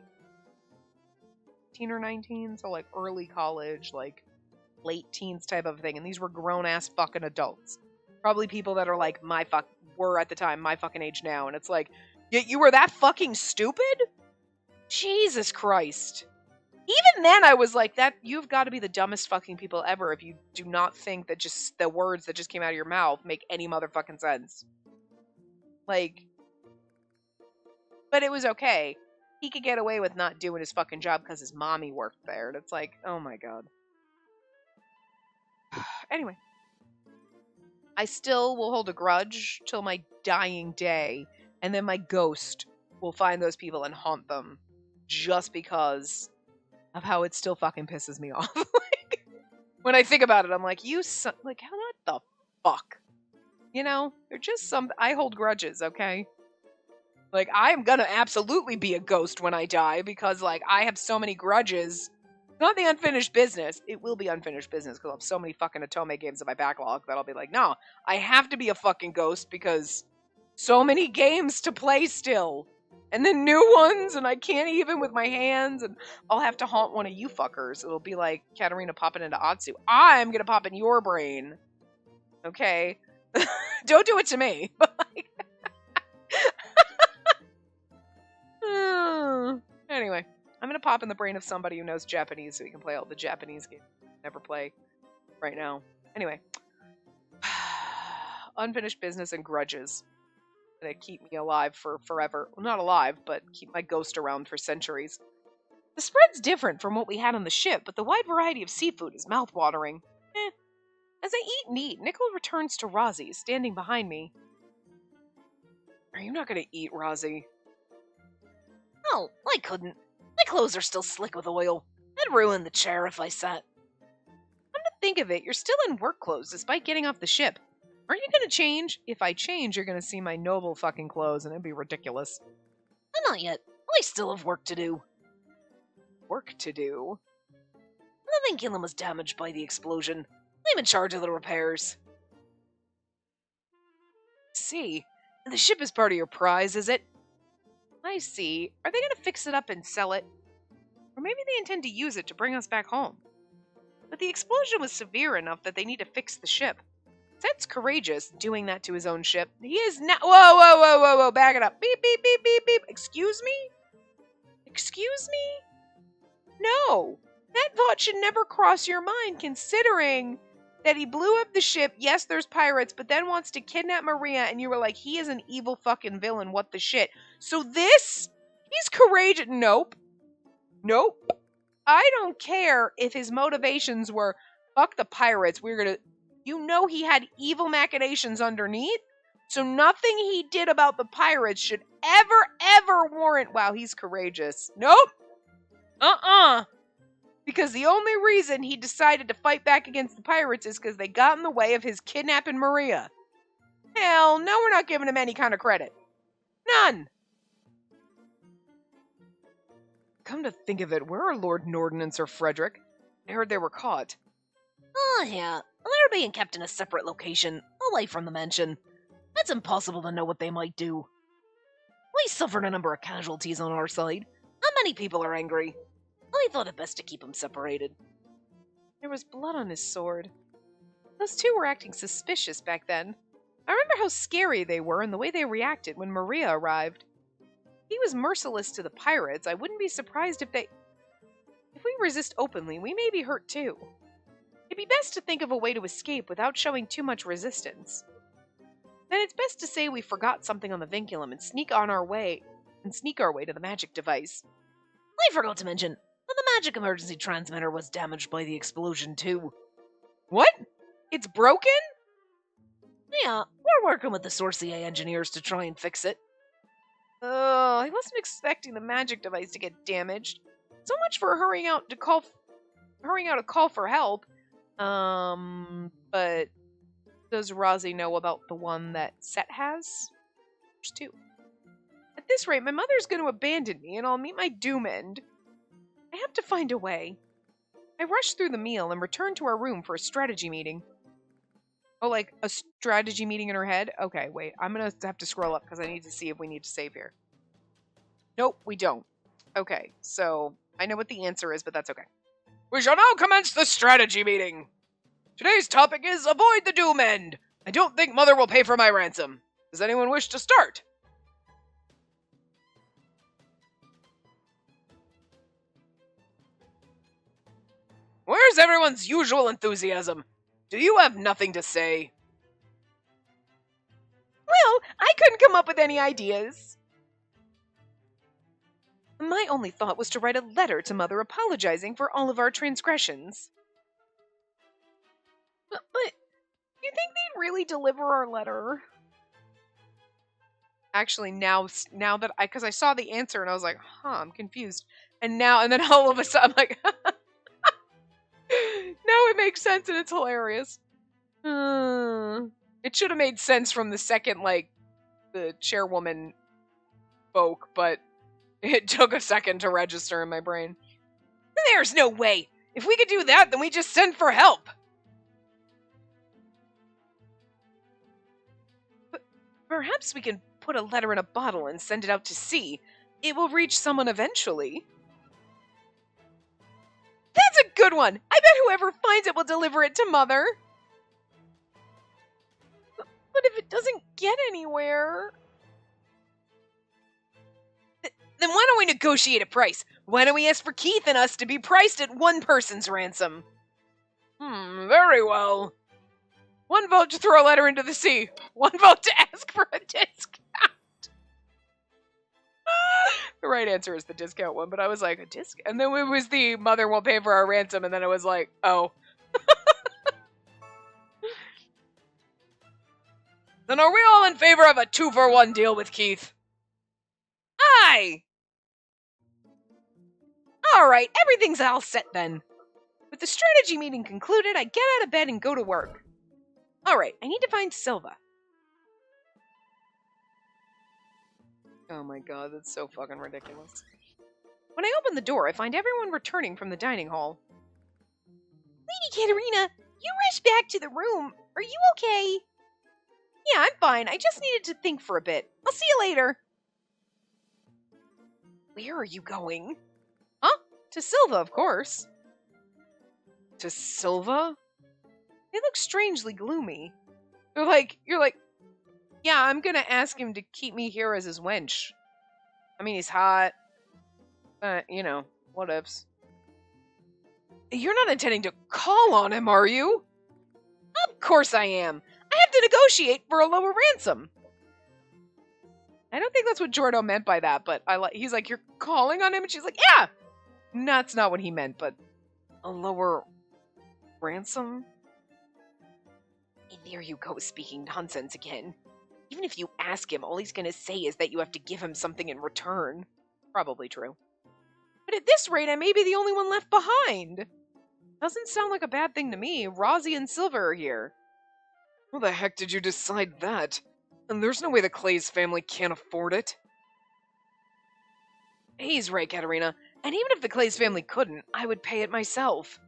18 or 19, so like early college, like late teens type of thing. And these were grown ass fucking adults. Probably people that are like were at the time my fucking age now. And it's like, you were that fucking stupid? Jesus Christ. Even then I was like, that you've got to be the dumbest fucking people ever if you do not think that just the words that just came out of your mouth make any motherfucking sense. Like, but it was okay. He could get away with not doing his fucking job because his mommy worked there. And it's like, oh my god. Anyway. I still will hold a grudge till my dying day. And then my ghost will find those people and haunt them. Just because of how it still fucking pisses me off. Like, when I think about it, I'm like, like, what the fuck? You know? They're just I hold grudges, okay? Like, I'm gonna absolutely be a ghost when I die because, like, I have so many grudges. Not the unfinished business. It will be unfinished business because I have so many fucking Otome games in my backlog that I'll be like, no, I have to be a fucking ghost because so many games to play still. And then new ones, and I can't even with my hands, and I'll have to haunt one of you fuckers. It'll be like Katarina popping into Atsu. I'm gonna pop in your brain. Okay? Don't do it to me. Anyway, I'm gonna pop in the brain of somebody who knows Japanese so we can play all the Japanese games I never play right now. Anyway. Unfinished business and grudges. That keep me alive for forever. Well, not alive, but keep my ghost around for centuries. The spread's different from what we had on the ship, but the wide variety of seafood is mouth-watering. As I eat and eat, Nickel returns to Rozzy, standing behind me. Are you not going to eat, Rozzy? Oh, I couldn't. My clothes are still slick with oil. I'd ruin the chair if I sat. Come to think of it, you're still in work clothes despite getting off the ship. Aren't you going to change? If I change, you're going to see my noble fucking clothes, and it'd be ridiculous. Not yet. I still have work to do. Work to do? The vinculum was damaged by the explosion. I'm in charge of the repairs. See, the ship is part of your prize, is it? I see. Are they going to fix it up and sell it? Or maybe they intend to use it to bring us back home. But the explosion was severe enough that they need to fix the ship. That's courageous, doing that to his own ship. He is not. Whoa, back it up. Beep, beep, beep, beep, beep. Excuse me? Excuse me? No. That thought should never cross your mind, considering that he blew up the ship. Yes, there's pirates, but then wants to kidnap Maria, and you were like, he is an evil fucking villain. What the shit? So he's courageous. Nope. I don't care if his motivations were, fuck the pirates, we're gonna... You know he had evil machinations underneath, so nothing he did about the pirates should ever warrant, wow, he's courageous. Nope. Because the only reason he decided to fight back against the pirates is because they got in the way of his kidnapping Maria. Hell, no, we're not giving him any kind of credit. None. Come to think of it, where are Lord Norden and Sir Frederick? I heard they were caught. Oh, yeah. They're being kept in a separate location, away from the mansion. It's impossible to know what they might do. We suffered a number of casualties on our side, and many people are angry. I thought it best to keep them separated. There was blood on his sword. Those two were acting suspicious back then. I remember how scary they were and the way they reacted when Maria arrived. If he was merciless to the pirates, I wouldn't be surprised if we resist openly, we may be hurt too. It'd be best to think of a way to escape without showing too much resistance. Then it's best to say we forgot something on the vinculum and sneak our way to the magic device. I forgot to mention that the magic emergency transmitter was damaged by the explosion too. What? It's broken? Yeah, we're working with the Sorcier engineers to try and fix it. Oh, I wasn't expecting the magic device to get damaged. So much for hurrying out to call for help. But does Rozzy know about the one that Set has? There's two. At this rate, my mother's going to abandon me, and I'll meet my doom end. I have to find a way. I rush through the meal and return to our room for a strategy meeting. Oh, like a strategy meeting in her head? Okay, wait. I'm going to have to scroll up because I need to see if we need to save here. Nope, we don't. Okay, so I know what the answer is, but that's okay. We shall now commence the strategy meeting. Today's topic is avoid the doom end. I don't think Mother will pay for my ransom. Does anyone wish to start? Where's everyone's usual enthusiasm? Do you have nothing to say? Well, I couldn't come up with any ideas. My only thought was to write a letter to Mother apologizing for all of our transgressions. But you think they'd really deliver our letter? Actually, now that because I saw the answer and I was like, I'm confused. And then all of a sudden, I'm like, now it makes sense and it's hilarious. It should have made sense from the second, the chairwoman spoke, but it took a second to register in my brain. There's no way. If we could do that, then we just send for help. But perhaps we can put a letter in a bottle and send it out to sea. It will reach someone eventually. That's a good one. I bet whoever finds it will deliver it to Mother. But if it doesn't get anywhere... Then why don't we negotiate a price? Why don't we ask for Keith and us to be priced at one person's ransom? Very well. 1 vote to throw a letter into the sea. 1 vote to ask for a discount. The right answer is the discount one, but I was like, a discount? And then it was the Mother won't pay for our ransom, and then it was like, oh. Then are we all in favor of a 2-for-1 deal with Keith? Aye! Alright, everything's all set then. With the strategy meeting concluded, I get out of bed and go to work. Alright, I need to find Silva. Oh my god, that's so fucking ridiculous. When I open the door, I find everyone returning from the dining hall. Lady Katerina, you rushed back to the room. Are you okay? Yeah, I'm fine. I just needed to think for a bit. I'll see you later. Where are you going? Huh? To Silva, of course. To Silva? They look strangely gloomy. You're like, yeah, I'm gonna ask him to keep me here as his wench. I mean, he's hot. What ifs. You're not intending to call on him, are you? Of course I am. I have to negotiate for a lower ransom. I don't think that's what Jordo meant by that, but he's like, you're calling on him? And she's like, yeah! That's not what he meant, but a lower ransom? There you go, speaking nonsense again. Even if you ask him, all he's gonna say is that you have to give him something in return. Probably true. But at this rate, I may be the only one left behind. Doesn't sound like a bad thing to me. Rosie and Silva are here. How the heck did you decide that? And there's no way the Clay's family can't afford it. He's right, Katerina. And even if the Clay's family couldn't, I would pay it myself.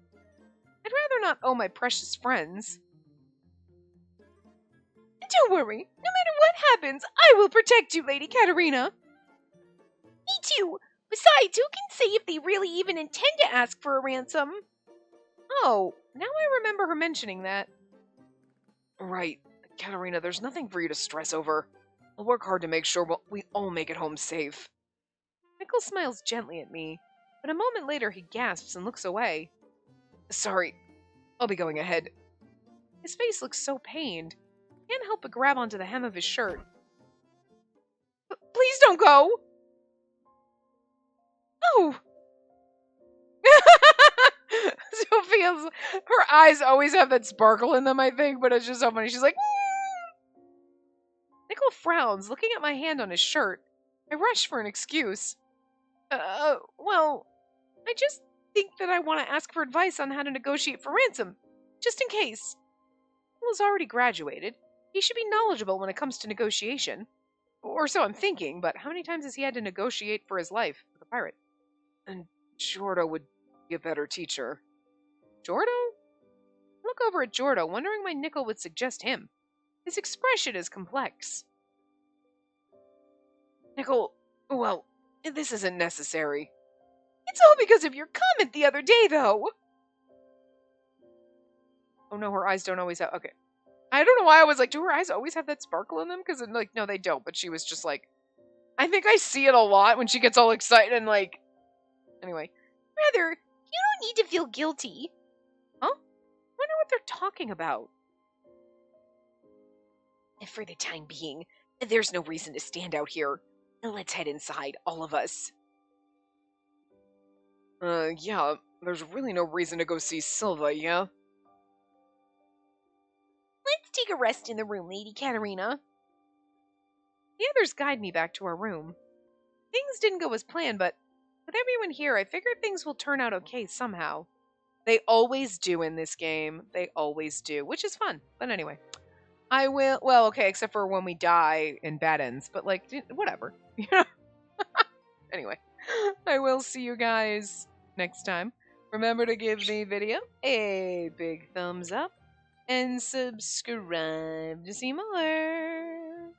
I'd rather not owe my precious friends. Don't worry. No matter what happens, I will protect you, Lady Katerina. Me too. Besides, who can say if they really even intend to ask for a ransom? Oh, now I remember her mentioning that. Right. Katerina, there's nothing for you to stress over. I'll work hard to make sure we all make it home safe. Nickel smiles gently at me, but a moment later he gasps and looks away. Sorry, I'll be going ahead. His face looks so pained. Can't help but grab onto the hem of his shirt. Please don't go! Oh! Sophia's, her eyes always have that sparkle in them, I think, but it's just so funny. She's like, Nickel frowns, looking at my hand on his shirt. I rush for an excuse. Well, I just think that I want to ask for advice on how to negotiate for ransom, just in case. Nicole's already graduated. He should be knowledgeable when it comes to negotiation. Or so I'm thinking, but how many times has he had to negotiate for his life with a pirate? And Jordo would be a better teacher. Jordo? I look over at Jordo, wondering why Nickel would suggest him. His expression is complex. Nickel, well, this isn't necessary. It's all because of your comment the other day, though. Oh no, her eyes don't always have. Okay. I don't know why I was like, do her eyes always have that sparkle in them? Because, like, no, they don't. But she was just like, I think I see it a lot when she gets all excited and, like, anyway. Rather, you don't need to feel guilty. Huh? Wonder what they're talking about. And for the time being, there's no reason to stand out here. Let's head inside, all of us. Yeah, there's really no reason to go see Silva, yeah? Let's take a rest in the room, Lady Katerina. The others guide me back to our room. Things didn't go as planned, but with everyone here, I figured things will turn out okay somehow. They always do in this game. They always do, which is fun. But anyway, I will. Well, okay, except for when we die in bad ends, but like, whatever. Anyway, I will see you guys next time. Remember to give the video a big thumbs up and subscribe to see more.